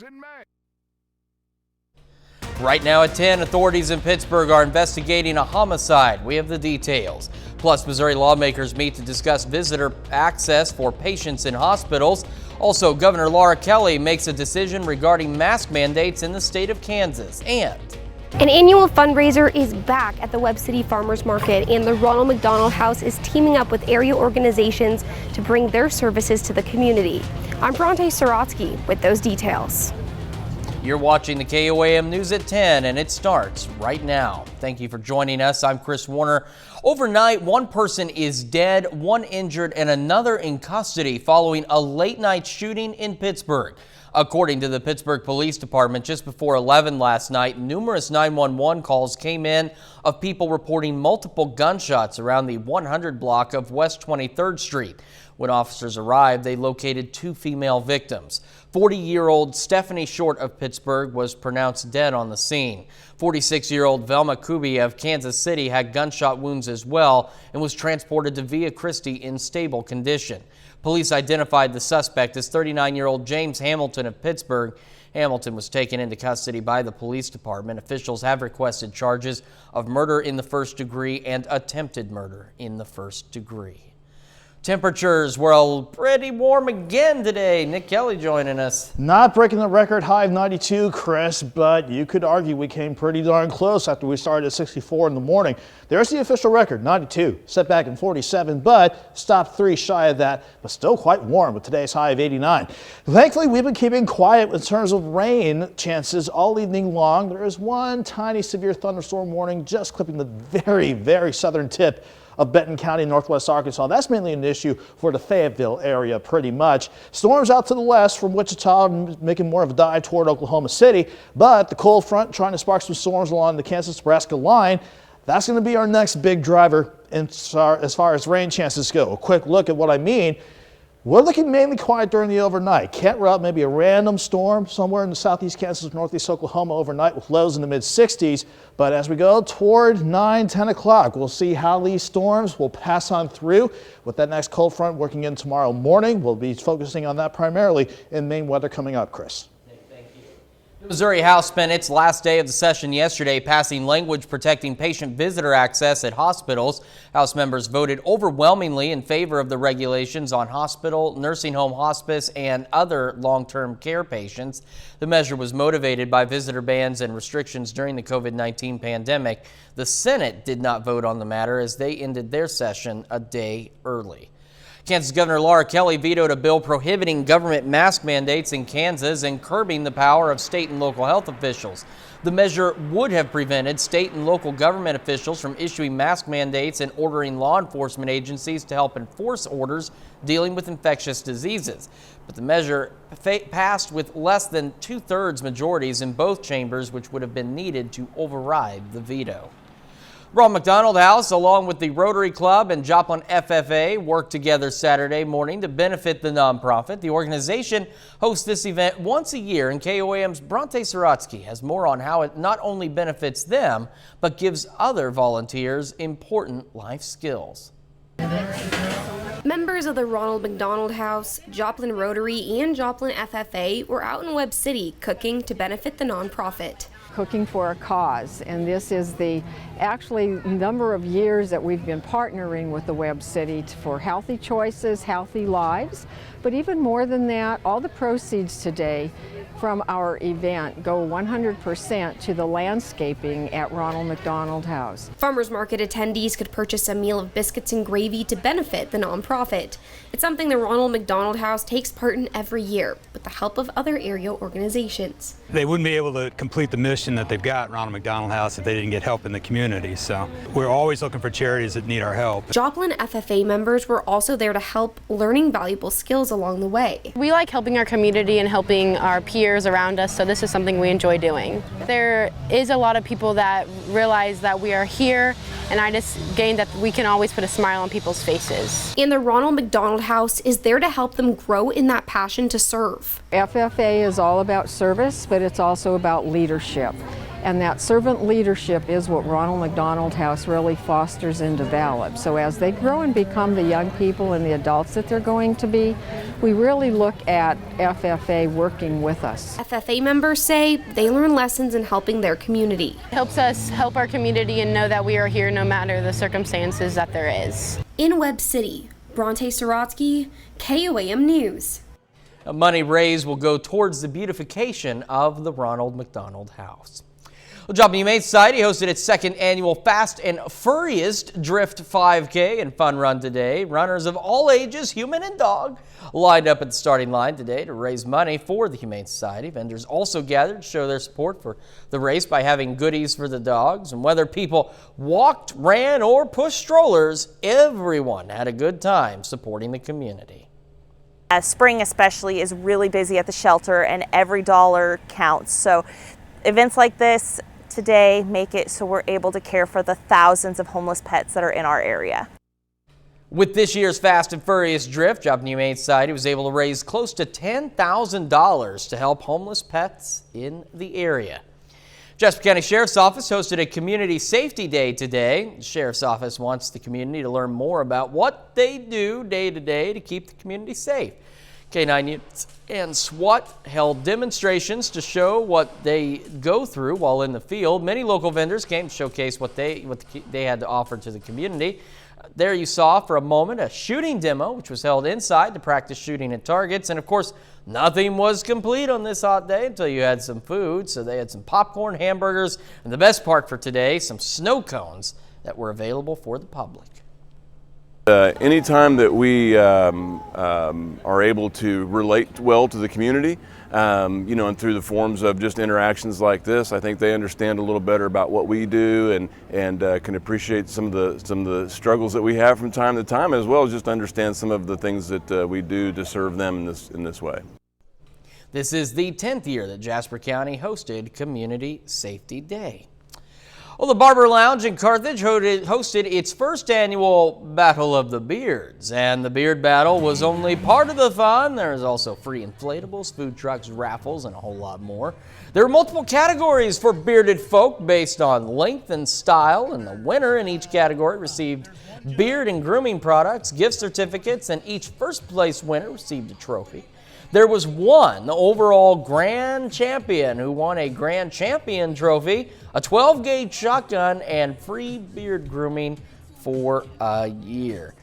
in May. Right now at 10, authorities in Pittsburgh are investigating a homicide. We have the details. Plus, Missouri lawmakers meet to discuss visitor access for patients in hospitals. Also, Governor Laura Kelly makes a decision regarding mask mandates in the state of Kansas. And an annual fundraiser is back at the Webb City Farmers Market, and the Ronald McDonald House is teaming up with area organizations to bring their services to the community. I'm Bronte Sorotsky with those details. You're watching the KOAM News at 10, and it starts right now. Thank you for joining us. I'm Chris Warner. Overnight, one person is dead, one injured, and another in custody following a late-night shooting in Pittsburgh. According to the Pittsburgh Police Department, just before 11 last night, numerous 911 calls came in of people reporting multiple gunshots around the 100 block of West 23rd Street. When officers arrived, they located two female victims. 40-year-old Stephanie Short of Pittsburgh was pronounced dead on the scene. 46-year-old Velma Kuby of Kansas City had gunshot wounds as well and was transported to Via Christi in stable condition. Police identified the suspect as 39-year-old James Hamilton of Pittsburgh. Hamilton was taken into custody by the police department. Officials have requested charges of murder in the first degree and attempted murder in the first degree. Temperatures were pretty warm again today. Nick Kelly joining us. Not breaking the record high of 92, Chris, but you could argue we came pretty darn close after we started at 64 in the morning. There's the official record, 92, set back in 47, but stopped 3 shy of that, but still quite warm with today's high of 89. Thankfully, we've been keeping quiet in terms of rain chances all evening long. There is one tiny severe thunderstorm warning just clipping the very, very southern tip of Benton County, northwest Arkansas. That's mainly an issue for the Fayetteville area pretty much. Storms out to the west from Wichita making more of a dive toward Oklahoma City, but the cold front trying to spark some storms along the Kansas-Nebraska line. That's going to be our next big driver as far as rain chances go. A quick look at what I mean. We're looking mainly quiet during the overnight. Can't rule out maybe a random storm somewhere in the southeast Kansas, northeast Oklahoma overnight with lows in the mid-60s. But as we go toward 9, 10 o'clock, we'll see how these storms will pass on through. With that next cold front working in tomorrow morning, we'll be focusing on that primarily in Maine weather coming up, Chris. The Missouri House spent its last day of the session yesterday passing language protecting patient visitor access at hospitals. House members voted overwhelmingly in favor of the regulations on hospital, nursing home, hospice, and other long-term care patients. The measure was motivated by visitor bans and restrictions during the COVID-19 pandemic. The Senate did not vote on the matter as they ended their session a day early. Kansas Governor Laura Kelly vetoed a bill prohibiting government mask mandates in Kansas and curbing the power of state and local health officials. The measure would have prevented state and local government officials from issuing mask mandates and ordering law enforcement agencies to help enforce orders dealing with infectious diseases. But the measure passed with less than 2/3 majorities in both chambers, which would have been needed to override the veto. Ronald McDonald House, along with the Rotary Club and Joplin FFA, worked together Saturday morning to benefit the nonprofit. The organization hosts this event once a year, and KOAM's Bronte Sorotsky has more on how it not only benefits them, but gives other volunteers important life skills. Members of the Ronald McDonald House, Joplin Rotary, and Joplin FFA were out in Webb City cooking to benefit the nonprofit. Cooking for a cause, and this is the actually number of years that we've been partnering with the Webb City for healthy choices, healthy lives, but even more than that, all the proceeds today from our event go 100% to the landscaping at Ronald McDonald House. Farmers Market attendees could purchase a meal of biscuits and gravy to benefit the nonprofit. It's something the Ronald McDonald House takes part in every year with the help of other area organizations. They wouldn't be able to complete the mission that they've got, Ronald McDonald House, if they didn't get help in the community. So we're always looking for charities that need our help. Joplin FFA members were also there to help, learning valuable skills along the way. We like helping our community and helping our peers around us, so this is something we enjoy doing. There is a lot of people that realize that we are here, and I just gained that we can always put a smile on people's faces. And the Ronald McDonald House is there to help them grow in that passion to serve. FFA is all about service, but it's also about leadership. And that servant leadership is what Ronald McDonald House really fosters and develops. So as they grow and become the young people and the adults that they're going to be, we really look at FFA working with us. FFA members say they learn lessons in helping their community. It helps us help our community and know that we are here no matter the circumstances that there is. In Webb City, Bronte Sorotsky, KOAM News. Money raised will go towards the beautification of the Ronald McDonald House. Well, Joplin Humane Society hosted its second annual Fast and Furriest Drift 5K and Fun Run today. Runners of all ages, human and dog, lined up at the starting line today to raise money for the Humane Society. Vendors also gathered to show their support for the race by having goodies for the dogs. And whether people walked, ran, or pushed strollers, everyone had a good time supporting the community. Spring especially is really busy at the shelter and every dollar counts. So events like this today make it so we're able to care for the thousands of homeless pets that are in our area. With this year's Fast and Furriest Drift, Joplin Humane Society was able to raise close to $10,000 to help homeless pets in the area. Jasper County Sheriff's Office hosted a Community Safety Day today. The Sheriff's Office wants the community to learn more about what they do day to day to keep the community safe. K-9 units and SWAT held demonstrations to show what they go through while in the field. Many local vendors came to showcase what they had to offer to the community. There you saw for a moment a shooting demo, which was held inside to practice shooting at targets. And of course, nothing was complete on this hot day until you had some food. So they had some popcorn, hamburgers, and the best part for today, some snow cones that were available for the public. Anytime that we are able to relate well to the community, and through the forms of just interactions like this, I think they understand a little better about what we do and can appreciate some of the struggles that we have from time to time, as well as just understand some of the things that we do to serve them in this way. This is the 10th year that Jasper County hosted Community Safety Day. Well, the Barber Lounge in Carthage hosted its first annual Battle of the Beards, and the beard battle was only part of the fun. There was also free inflatables, food trucks, raffles, and a whole lot more. There were multiple categories for bearded folk based on length and style, and the winner in each category received beard and grooming products, gift certificates, and each first place winner received a trophy. There was one overall grand champion who won a grand champion trophy, a 12-gauge shotgun, and free beard grooming for a year.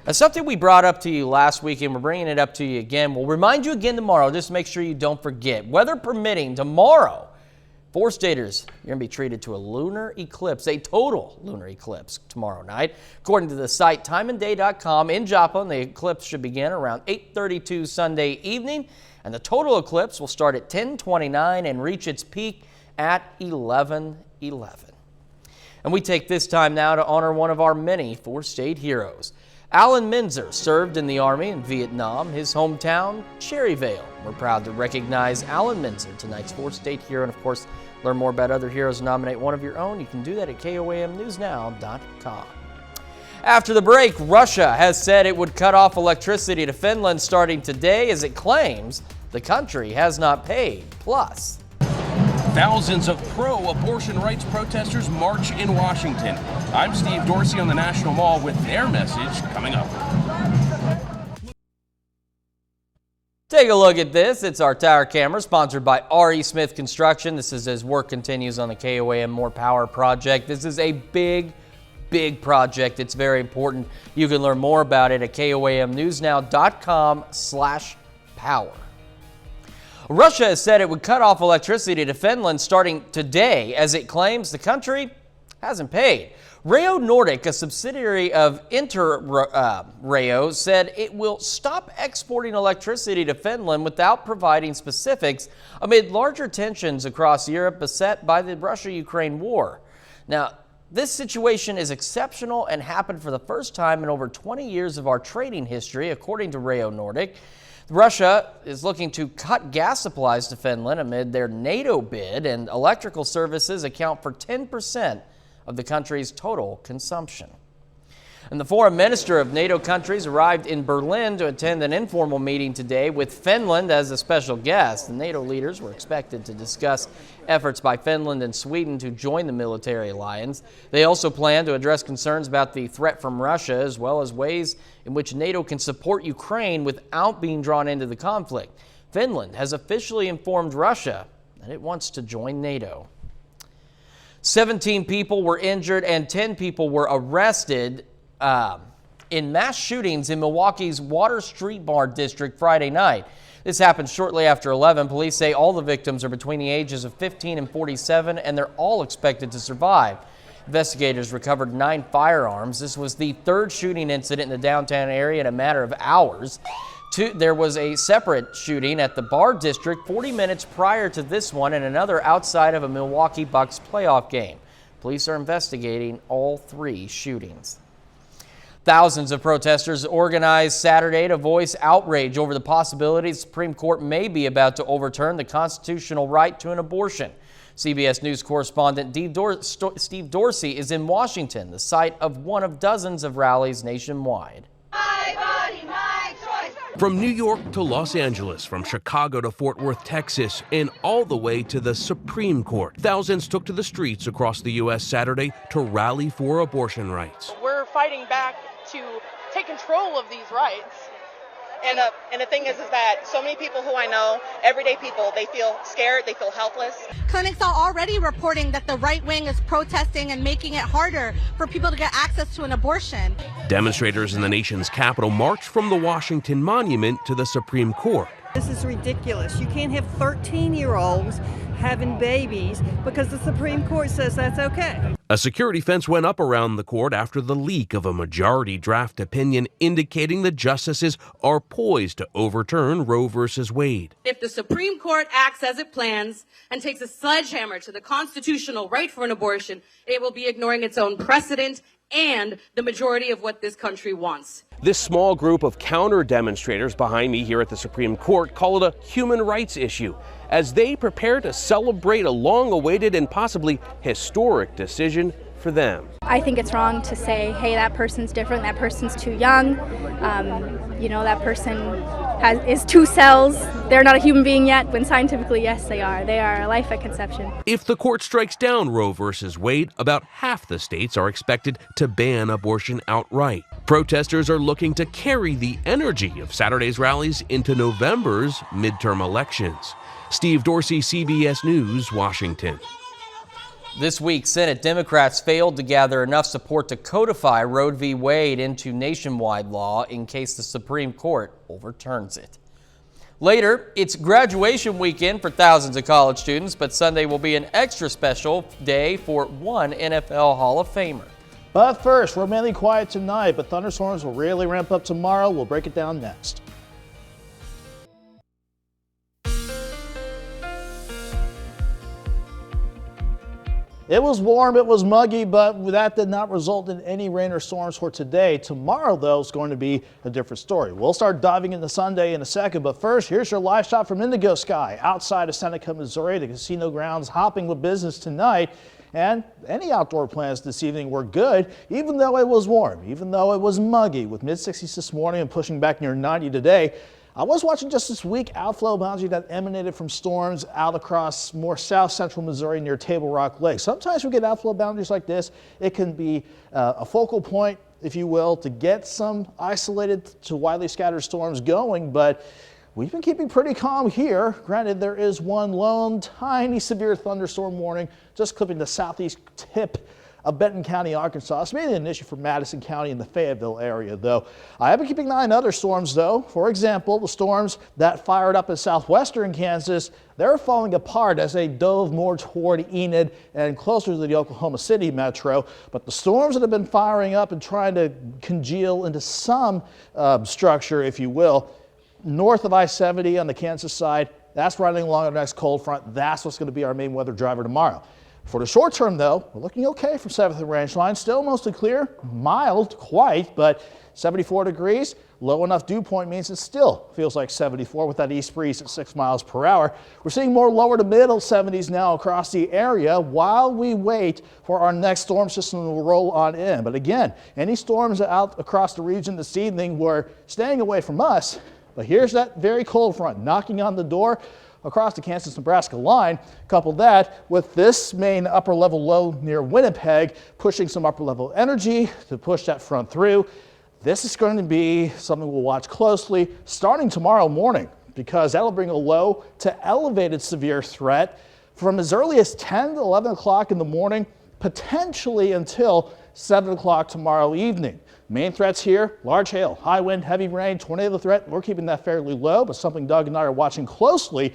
Now, something we brought up to you last week, and we're bringing it up to you again. We'll remind you again tomorrow. Just make sure you don't forget. Weather permitting, tomorrow, 4-staters, you're going to be treated to a lunar eclipse, a total lunar eclipse tomorrow night. According to the site timeandday.com, in Joplin, the eclipse should begin around 8:32 Sunday evening, and the total eclipse will start at 10:29 and reach its peak at 11:11. And we take this time now to honor one of our many 4-state heroes. Alan Minzer served in the Army in Vietnam, his hometown, Cherryvale. We're proud to recognize Alan Minzer, tonight's 4-state hero, and of course, learn more about other heroes and nominate one of your own. You can do that at KOAMNewsNow.com. After the break, Russia has said it would cut off electricity to Finland starting today as it claims the country has not paid. Plus, thousands of pro-abortion rights protesters march in Washington. I'm Steve Dorsey on the National Mall with their message coming up. take a look at this. It's our tower camera sponsored by R.E. Smith Construction. This is as work continues on the KOAM More Power project. This is a big project. It's very important. You can learn more about it at KOAMNewsNow.com/power. Russia has said it would cut off electricity to Finland starting today as it claims the country hasn't paid. Rayo Nordic, a subsidiary of Rayo, said it will stop exporting electricity to Finland without providing specifics amid larger tensions across Europe beset by the Russia-Ukraine war. Now, this situation is exceptional and happened for the first time in over 20 years of our trading history, according to Rayo Nordic. Russia is looking to cut gas supplies to Finland amid their NATO bid, and electrical services account for 10% of the country's total consumption. And the foreign minister of NATO countries arrived in Berlin to attend an informal meeting today with Finland as a special guest. The NATO leaders were expected to discuss efforts by Finland and Sweden to join the military alliance. They also plan to address concerns about the threat from Russia, as well as ways in which NATO can support Ukraine without being drawn into the conflict. Finland has officially informed Russia that it wants to join NATO. 17 people were injured and 10 people were arrested in mass shootings in Milwaukee's Water Street Bar district Friday night. This happened shortly after 11. Police say all the victims are between the ages of 15 and 47, and they're all expected to survive. Investigators recovered 9 firearms. This was the third shooting incident in the downtown area in a matter of hours. There was a separate shooting at the Bar District 40 minutes prior to this one, and another outside of a Milwaukee Bucks playoff game. Police are investigating all 3 shootings. Thousands of protesters organized Saturday to voice outrage over the possibility the Supreme Court may be about to overturn the constitutional right to an abortion. CBS News correspondent Steve Dorsey is in Washington, the site of one of dozens of rallies nationwide. My body, my choice. From New York to Los Angeles, from Chicago to Fort Worth, Texas, and all the way to the Supreme Court, thousands took to the streets across the U.S. Saturday to rally for abortion rights. We're fighting back to take control of these rights. And the thing is that so many people who I know, everyday people, they feel scared, they feel helpless. Clinics are already reporting that the right wing is protesting and making it harder for people to get access to an abortion. Demonstrators in the nation's capital marched from the Washington Monument to the Supreme Court. This is ridiculous. You can't have 13-year-olds having babies because the Supreme Court says that's okay. A security fence went up around the court after the leak of a majority draft opinion indicating the justices are poised to overturn Roe v. Wade. If the Supreme Court acts as it plans and takes a sledgehammer to the constitutional right for an abortion, it will be ignoring its own precedent and the majority of what this country wants. This small group of counter-demonstrators behind me here at the Supreme Court call it a human rights issue as they prepare to celebrate a long-awaited and possibly historic decision for them. I think it's wrong to say, hey, that person's different, that person's too young, that person is 2 cells, they're not a human being yet, when scientifically, yes, they are. They are a life at conception. If the court strikes down Roe v. Wade, about half the states are expected to ban abortion outright. Protesters are looking to carry the energy of Saturday's rallies into November's midterm elections. Steve Dorsey, CBS News, Washington. This week, Senate Democrats failed to gather enough support to codify Roe v. Wade into nationwide law in case the Supreme Court overturns it. Later, it's graduation weekend for thousands of college students, but Sunday will be an extra special day for one NFL Hall of Famer. But first, we're mainly quiet tonight, but thunderstorms will really ramp up tomorrow. We'll break it down next. It was warm, it was muggy, but that did not result in any rain or storms for today. Tomorrow, though, is going to be a different story. We'll start diving into Sunday in a second, but first, here's your live shot from Indigo Sky. Outside of Seneca, Missouri, the casino grounds hopping with business tonight. And any outdoor plans this evening were good, even though it was warm, even though it was muggy, with mid-60s this morning and pushing back near 90 today. I was watching just this week outflow boundary that emanated from storms out across more south-central Missouri near Table Rock Lake. Sometimes we get outflow boundaries like this. It can be a focal point, if you will, to get some isolated to widely scattered storms going, but we've been keeping pretty calm here. Granted, there is one lone tiny severe thunderstorm warning just clipping the southeast tip of Benton County, Arkansas. It's mainly an issue for Madison County and the Fayetteville area, though. I have been keeping an eye on other storms, though. For example, the storms that fired up in southwestern Kansas, they're falling apart as they dove more toward Enid and closer to the Oklahoma City metro. But the storms that have been firing up and trying to congeal into some structure, if you will, north of I-70 on the Kansas side, that's running along our next cold front. That's what's going to be our main weather driver tomorrow. For the short term, though, we're looking okay from 7th and Ranch Line. Still mostly clear, mild, quite, but 74 degrees. Low enough dew point means it still feels like 74 with that east breeze at 6 miles per hour. We're seeing more lower to middle 70s now across the area while we wait for our next storm system to roll on in. But again, any storms out across the region this evening were staying away from us. But here's that very cold front knocking on the door across the Kansas-Nebraska line. Couple that with this main upper level low near Winnipeg, pushing some upper level energy to push that front through. This is going to be something we'll watch closely starting tomorrow morning, because that'll bring a low to elevated severe threat from as early as 10 to 11 o'clock in the morning, potentially until 7 o'clock tomorrow evening. Main threats here, large hail, high wind, heavy rain, tornado threat. We're keeping that fairly low, but something Doug and I are watching closely.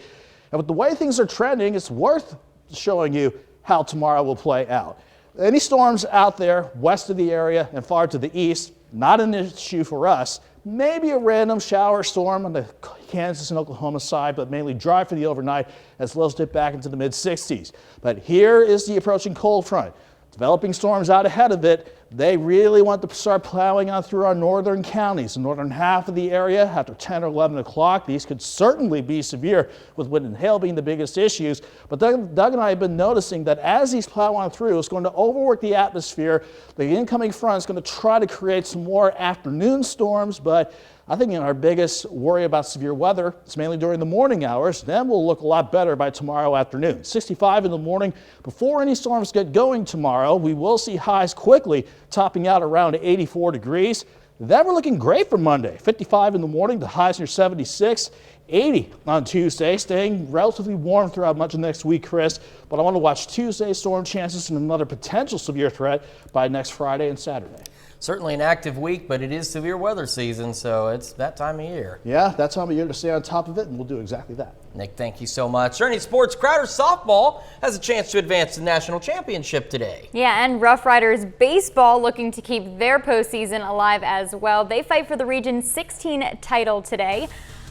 And with the way things are trending, it's worth showing you how tomorrow will play out. Any storms out there west of the area and far to the east, not an issue for us. Maybe a random shower storm on the Kansas and Oklahoma side, but mainly dry for the overnight as lows dip back into the mid-60s. But here is the approaching cold front. Developing storms out ahead of it. They really want to start plowing on through our northern counties, the northern half of the area after 10 or 11 o'clock. These could certainly be severe, with wind and hail being the biggest issues. But Doug and I have been noticing that as these plow on through, it's going to overwork the atmosphere. The incoming front is going to try to create some more afternoon storms, but I think our biggest worry about severe weather is mainly during the morning hours. Then we'll look a lot better by tomorrow afternoon. 65 in the morning. Before any storms get going tomorrow, we will see highs quickly topping out around 84 degrees. Then we're looking great for Monday. 55 in the morning, the highs near 76. 80 on Tuesday, staying relatively warm throughout much of next week, Chris. But I want to watch Tuesday's storm chances and another potential severe threat by next Friday and Saturday. Certainly an active week, but it is severe weather season, so it's that time of year. Yeah, that time of year to stay on top of it, and we'll do exactly that. Nick, thank you so much. Journey Sports Crowder softball has a chance to advance to the national championship today. Yeah, and Rough Riders baseball looking to keep their postseason alive as well. They fight for the Region 16 title today.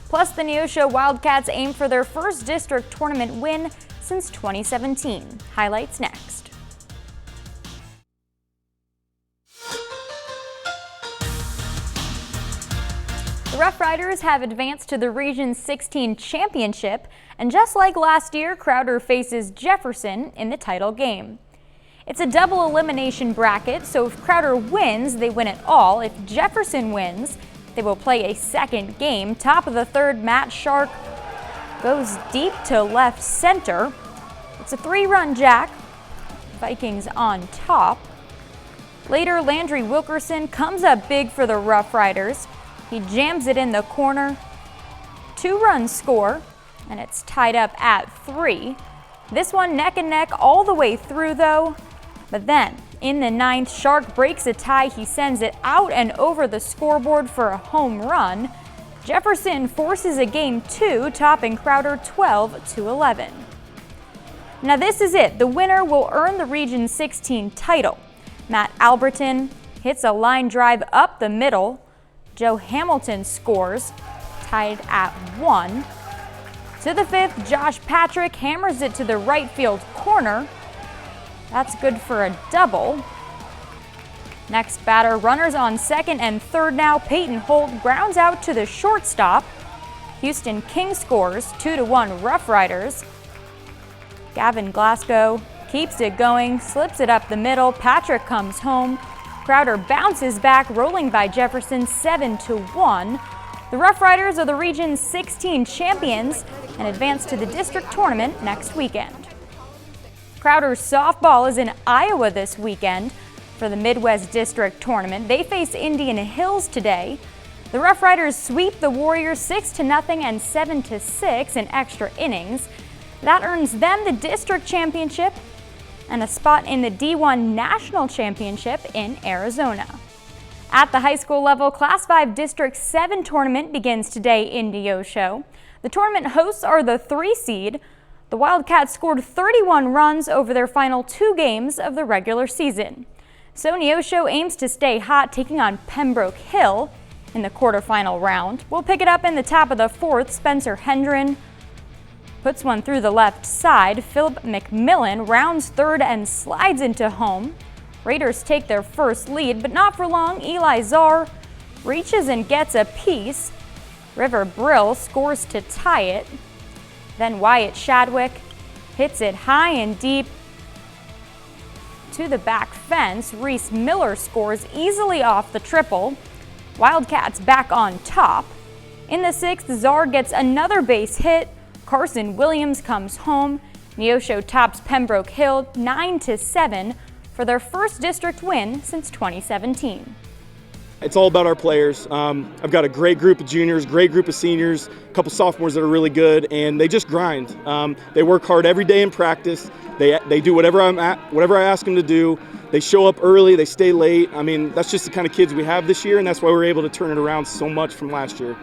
Plus, the Neosho Wildcats aim for their first district tournament win since 2017. Highlights next. The Rough Riders have advanced to the Region 16 championship, and just like last year, Crowder faces Jefferson in the title game. It's a double elimination bracket, so if Crowder wins, they win it all. If Jefferson wins, they will play a second game. Top of the third, Matt Shark goes deep to left center. It's a 3-run jack. Vikings on top. Later, Landry Wilkerson comes up big for the Rough Riders. He jams it in the corner. 2-run score, and it's tied up at 3. This one neck and neck all the way through though. But then, in the 9th, Shark breaks a tie. He sends it out and over the scoreboard for a home run. Jefferson forces a game 2, topping Crowder 12-11. Now this is it. The winner will earn the Region 16 title. Matt Alberton hits a line drive up the middle. Joe Hamilton scores, tied at 1. To the 5th, Josh Patrick hammers it to the right field corner. That's good for a double. Next batter, runners on second and third now. Peyton Holt grounds out to the shortstop. Houston King scores 2-1 Rough Riders. Gavin Glasgow keeps it going, slips it up the middle. Patrick comes home. Crowder bounces back, rolling by Jefferson 7-1. The Rough Riders are the Region 16 champions and advance to the district tournament next weekend. Crowder's softball is in Iowa this weekend for the Midwest District Tournament. They face Indian Hills today. The Rough Riders sweep the Warriors 6-0 and 7-6 in extra innings. That earns them the district championship and a spot in the D1 National Championship in Arizona. At the high school level, Class 5 District 7 tournament begins today in Neosho. The tournament hosts are the 3 seed. The Wildcats scored 31 runs over their final 2 games of the regular season. So Neosho aims to stay hot, taking on Pembroke Hill in the quarterfinal round. We'll pick it up in the top of the 4th. Spencer Hendren puts one through the left side. Philip McMillan rounds third and slides into home. Raiders take their first lead, but not for long. Eli Czar reaches and gets a piece. River Brill scores to tie it. Then Wyatt Shadwick hits it high and deep to the back fence. Reese Miller scores easily off the triple. Wildcats back on top. In the 6th, Czar gets another base hit. Carson Williams comes home. Neosho tops Pembroke Hill 9-7 for their first district win since 2017. It's all about our players. I've got a great group of juniors, great group of seniors, a couple sophomores that are really good, and they just grind. They work hard every day in practice. They do whatever I ask them to do. They show up early, they stay late. I mean, that's just the kind of kids we have this year, and that's why we're able to turn it around so much from last year.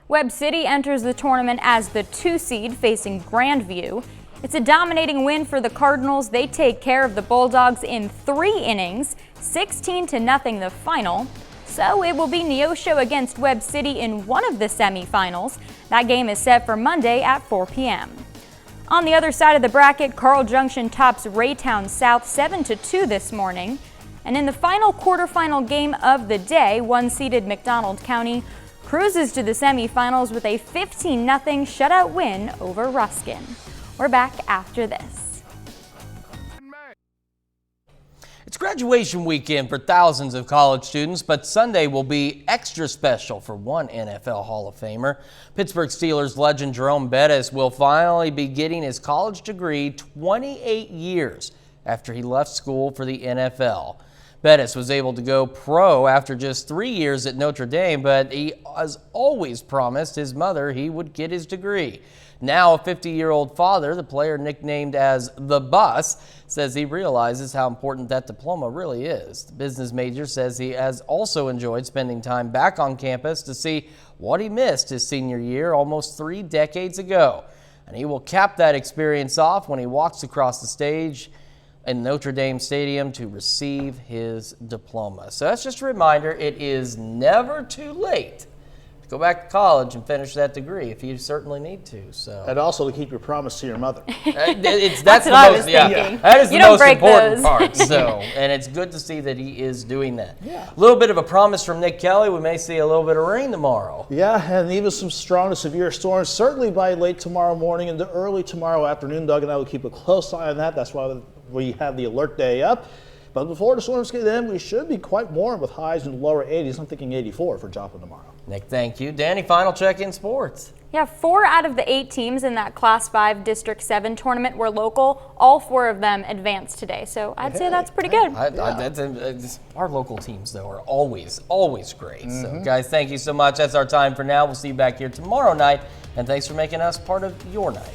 Webb City enters the tournament as the 2 seed facing Grandview. It's a dominating win for the Cardinals. They take care of the Bulldogs in 3 innings, 16-0 the final. So it will be Neosho against Webb City in one of the semifinals. That game is set for Monday at 4 p.m. On the other side of the bracket, Carl Junction tops Raytown South 7-2 this morning. And in the final quarterfinal game of the day, 1-seeded McDonald County cruises to the semifinals with a 15-0 shutout win over Ruskin. We're back after this. It's graduation weekend for thousands of college students, but Sunday will be extra special for one NFL Hall of Famer. Pittsburgh Steelers legend Jerome Bettis will finally be getting his college degree 28 years after he left school for the NFL. Bettis was able to go pro after just 3 years at Notre Dame, but he has always promised his mother he would get his degree. Now a 50-year-old father, the player nicknamed as the Bus, says he realizes how important that diploma really is. The business major says he has also enjoyed spending time back on campus to see what he missed his senior year almost 3 decades ago. And he will cap that experience off when he walks across the stage in Notre Dame Stadium to receive his diploma. So that's just a reminder, it is never too late to go back to college and finish that degree if you certainly need to. So, and also to keep your promise to your mother. That's what I was thinking. That is the most important part. So, and it's good to see that he is doing that. Yeah. A little bit of a promise from Nick Kelly. We may see a little bit of rain tomorrow. Yeah, and even some strong to severe storms, certainly by late tomorrow morning into early tomorrow afternoon. Doug and I will keep a close eye on that. That's why we have the alert day up. But before the storms get in, we should be quite warm with highs in the lower 80s. I'm thinking 84 for Joplin tomorrow. Nick, thank you. Danny, final check in sports. Yeah, 4 out of the 8 teams in that Class 5 District 7 tournament were local. All 4 of them advanced today, so I'd say that's pretty good. Our local teams, though, are always great. So, guys, thank you so much. That's our time for now. We'll see you back here tomorrow night, and thanks for making us part of your night.